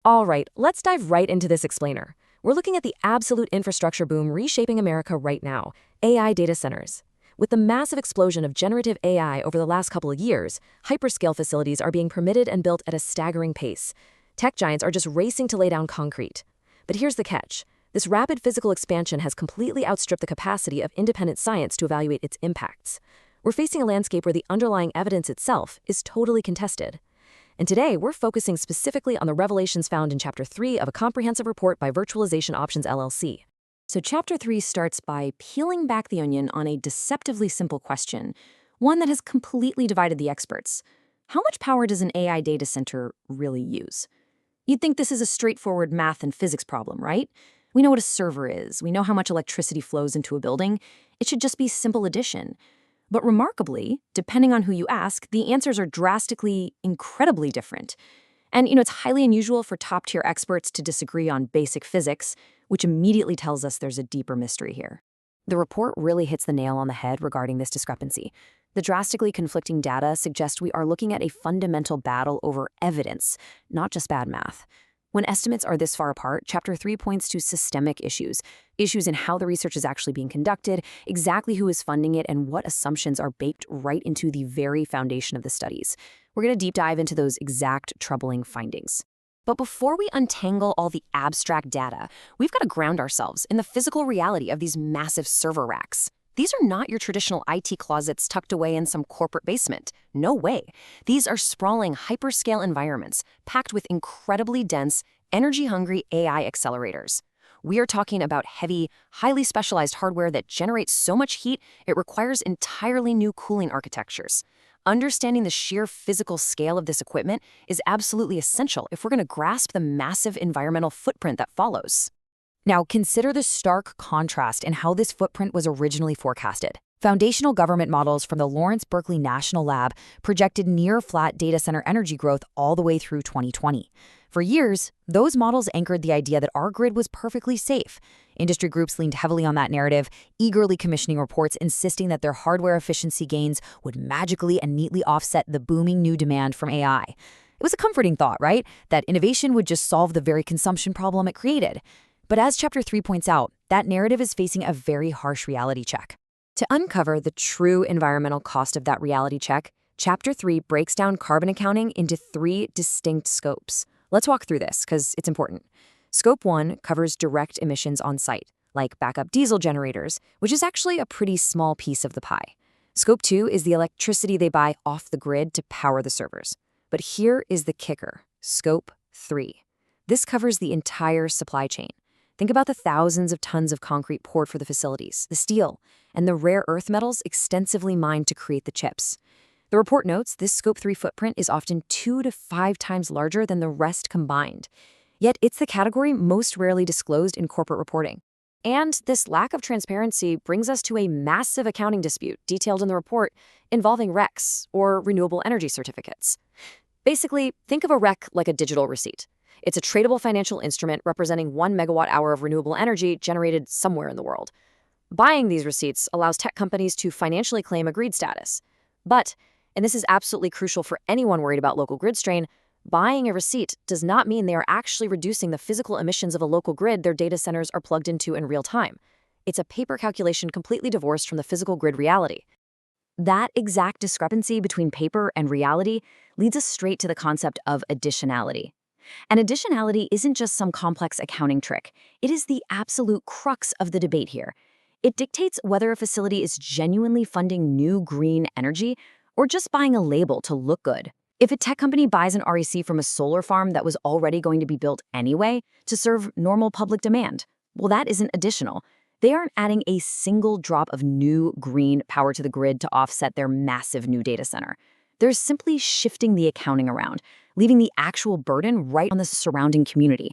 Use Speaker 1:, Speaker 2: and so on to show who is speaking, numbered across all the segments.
Speaker 1: All right, let's dive right into this explainer. We're looking at the absolute infrastructure boom reshaping America right now, AI data centers. With the massive explosion of generative AI over the last couple of years, hyperscale facilities are being permitted and built at a staggering pace. Tech giants are just racing to lay down concrete. But here's the catch. This rapid physical expansion has completely outstripped the capacity of independent science to evaluate its impacts. We're facing a landscape where the underlying evidence itself is totally contested. And today, we're focusing specifically on the revelations found in Chapter 3 of a comprehensive report by Virtualization Options LLC.
Speaker 2: So Chapter 3 starts by peeling back the onion on a deceptively simple question, one that has completely divided the experts. How much power does an AI data center really use? You'd think this is a straightforward math and physics problem, right? We know what a server is. We know how much electricity flows into a building. It should just be simple addition. But remarkably, depending on who you ask, the answers are drastically, incredibly different. And, it's highly unusual for top-tier experts to disagree on basic physics, which immediately tells us there's a deeper mystery here. The report really hits the nail on the head regarding this discrepancy. The drastically conflicting data suggest we are looking at a fundamental battle over evidence, not just bad math. When estimates are this far apart, Chapter 3 points to systemic issues in how the research is actually being conducted, exactly who is funding it, and what assumptions are baked right into the very foundation of the studies. We're going to deep dive into those exact troubling findings. But before we untangle all the abstract data, we've got to ground ourselves in the physical reality of these massive server racks. These are not your traditional IT closets tucked away in some corporate basement. No way. These are sprawling hyperscale environments packed with incredibly dense, energy-hungry AI accelerators. We are talking about heavy, highly specialized hardware that generates so much heat it requires entirely new cooling architectures. Understanding the sheer physical scale of this equipment is absolutely essential if we're going to grasp the massive environmental footprint that follows.
Speaker 1: Now, consider the stark contrast in how this footprint was originally forecasted. Foundational government models from the Lawrence Berkeley National Lab projected near-flat data center energy growth all the way through 2020. For years, those models anchored the idea that our grid was perfectly safe. Industry groups leaned heavily on that narrative, eagerly commissioning reports insisting that their hardware efficiency gains would magically and neatly offset the booming new demand from AI. It was a comforting thought, right? That innovation would just solve the very consumption problem it created. But as Chapter 3 points out, that narrative is facing a very harsh reality check. To uncover the true environmental cost of that reality check, Chapter 3 breaks down carbon accounting into 3 distinct scopes. Let's walk through this, because it's important. Scope 1 covers direct emissions on site, like backup diesel generators, which is actually a pretty small piece of the pie. Scope 2 is the electricity they buy off the grid to power the servers. But here is the kicker, Scope 3. This covers the entire supply chain. Think about the thousands of tons of concrete poured for the facilities, the steel, and the rare earth metals extensively mined to create the chips. The report notes this Scope 3 footprint is often 2 to 5 times larger than the rest combined. Yet it's the category most rarely disclosed in corporate reporting. And this lack of transparency brings us to a massive accounting dispute detailed in the report involving RECs, or renewable energy certificates. Basically, think of a REC like a digital receipt. It's a tradable financial instrument representing 1 megawatt-hour of renewable energy generated somewhere in the world. Buying these receipts allows tech companies to financially claim a GREED status. But, and this is absolutely crucial for anyone worried about local grid strain, buying a receipt does not mean they are actually reducing the physical emissions of a local grid their data centers are plugged into in real time. It's a paper calculation completely divorced from the physical grid reality. That exact discrepancy between paper and reality leads us straight to the concept of additionality. And additionality isn't just some complex accounting trick. It is the absolute crux of the debate here. It dictates whether a facility is genuinely funding new green energy or just buying a label to look good. If a tech company buys an REC from a solar farm that was already going to be built anyway to serve normal public demand, well, that isn't additional. They aren't adding a single drop of new green power to the grid to offset their massive new data center. They're simply shifting the accounting around, leaving the actual burden right on the surrounding community.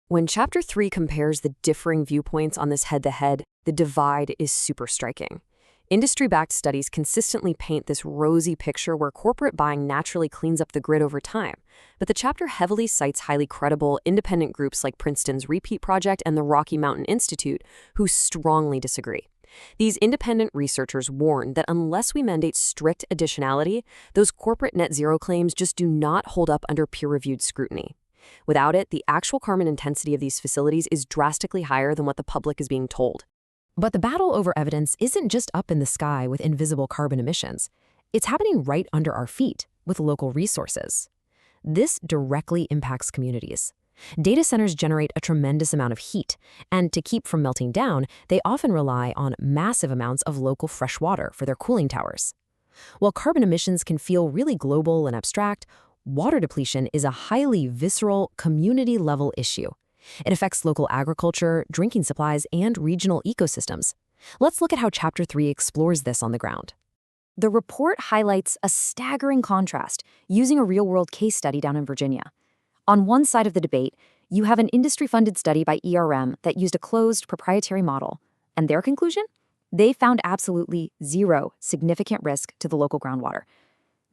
Speaker 3: When Chapter 3 compares the differing viewpoints on this head-to-head, the divide is super striking. Industry-backed studies consistently paint this rosy picture where corporate buying naturally cleans up the grid over time, but the chapter heavily cites highly credible, independent groups like Princeton's Repeat Project and the Rocky Mountain Institute, who strongly disagree. These independent researchers warn that unless we mandate strict additionality, those corporate net zero claims just do not hold up under peer-reviewed scrutiny. Without it, the actual carbon intensity of these facilities is drastically higher than what the public is being told.
Speaker 1: But the battle over evidence isn't just up in the sky with invisible carbon emissions. It's happening right under our feet with local resources. This directly impacts communities. Data centers generate a tremendous amount of heat, and to keep from melting down, they often rely on massive amounts of local fresh water for their cooling towers. While carbon emissions can feel really global and abstract, water depletion is a highly visceral, community-level issue. It affects local agriculture, drinking supplies, and regional ecosystems. Let's look at how Chapter 3 explores this on the ground.
Speaker 2: The report highlights a staggering contrast using a real-world case study down in Virginia. On one side of the debate, you have an industry-funded study by ERM that used a closed proprietary model. And their conclusion? They found absolutely zero significant risk to the local groundwater.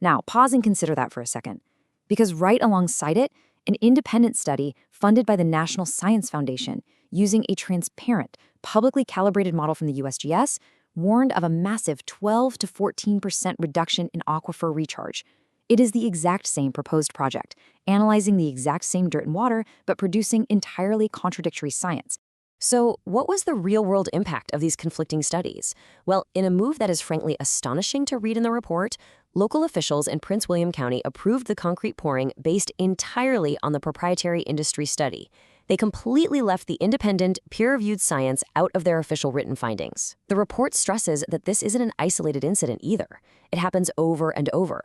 Speaker 2: Now, pause and consider that for a second. Because right alongside it, an independent study funded by the National Science Foundation using a transparent, publicly calibrated model from the USGS warned of a massive 12 to 14% reduction in aquifer recharge. It is the exact same proposed project, analyzing the exact same dirt and water, but producing entirely contradictory science.
Speaker 3: So, what was the real-world impact of these conflicting studies? Well, in a move that is frankly astonishing to read in the report, local officials in Prince William County approved the concrete pouring based entirely on the proprietary industry study. They completely left the independent, peer-reviewed science out of their official written findings. The report stresses that this isn't an isolated incident either. It happens over and over.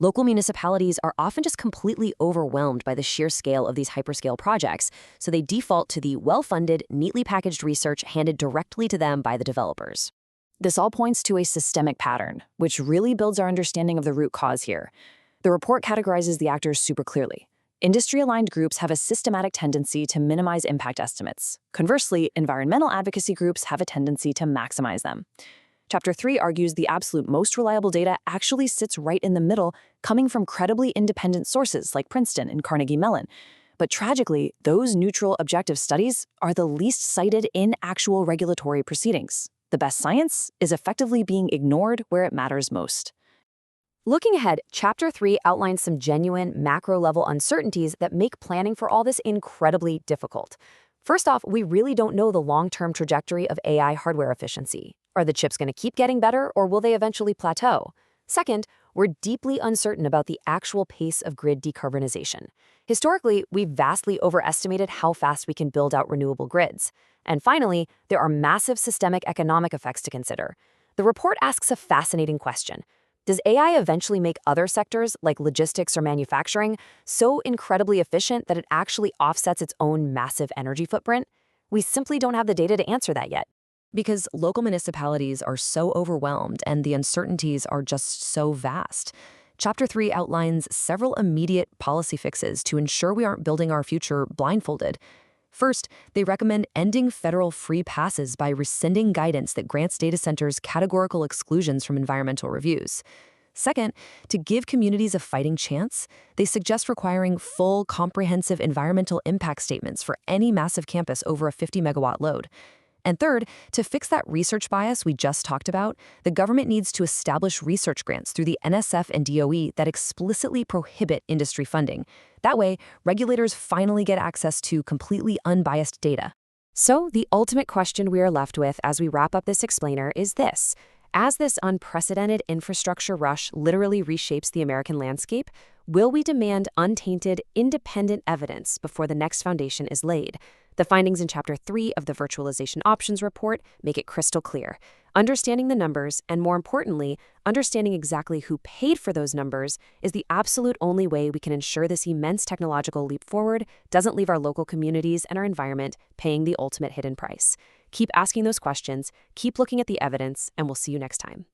Speaker 3: Local municipalities are often just completely overwhelmed by the sheer scale of these hyperscale projects, so they default to the well-funded, neatly packaged research handed directly to them by the developers.
Speaker 2: This all points to a systemic pattern, which really builds our understanding of the root cause here. The report categorizes the actors super clearly. Industry-aligned groups have a systematic tendency to minimize impact estimates. Conversely, environmental advocacy groups have a tendency to maximize them. Chapter 3 argues the absolute most reliable data actually sits right in the middle, coming from credibly independent sources like Princeton and Carnegie Mellon. But tragically, those neutral objective studies are the least cited in actual regulatory proceedings. The best science is effectively being ignored where it matters most.
Speaker 3: Looking ahead, Chapter 3 outlines some genuine macro-level uncertainties that make planning for all this incredibly difficult. First off, we really don't know the long-term trajectory of AI hardware efficiency. Are the chips going to keep getting better, or will they eventually plateau? Second, we're deeply uncertain about the actual pace of grid decarbonization. Historically, we've vastly overestimated how fast we can build out renewable grids. And finally, there are massive systemic economic effects to consider. The report asks a fascinating question. Does AI eventually make other sectors, like logistics or manufacturing, so incredibly efficient that it actually offsets its own massive energy footprint? We simply don't have the data to answer that yet.
Speaker 1: Because local municipalities are so overwhelmed and the uncertainties are just so vast. Chapter 3 outlines several immediate policy fixes to ensure we aren't building our future blindfolded. First, they recommend ending federal free passes by rescinding guidance that grants data centers categorical exclusions from environmental reviews. Second, to give communities a fighting chance, they suggest requiring full, comprehensive environmental impact statements for any massive campus over a 50-megawatt load. And third, to fix that research bias we just talked about, the government needs to establish research grants through the NSF and DOE that explicitly prohibit industry funding. That way, regulators finally get access to completely unbiased data.
Speaker 3: So, the ultimate question we are left with as we wrap up this explainer is this. As this unprecedented infrastructure rush literally reshapes the American landscape, will we demand untainted, independent evidence before the next foundation is laid? The findings in Chapter 3 of the Virtualization Options report make it crystal clear. Understanding the numbers, and more importantly, understanding exactly who paid for those numbers, is the absolute only way we can ensure this immense technological leap forward doesn't leave our local communities and our environment paying the ultimate hidden price. Keep asking those questions, keep looking at the evidence, and we'll see you next time.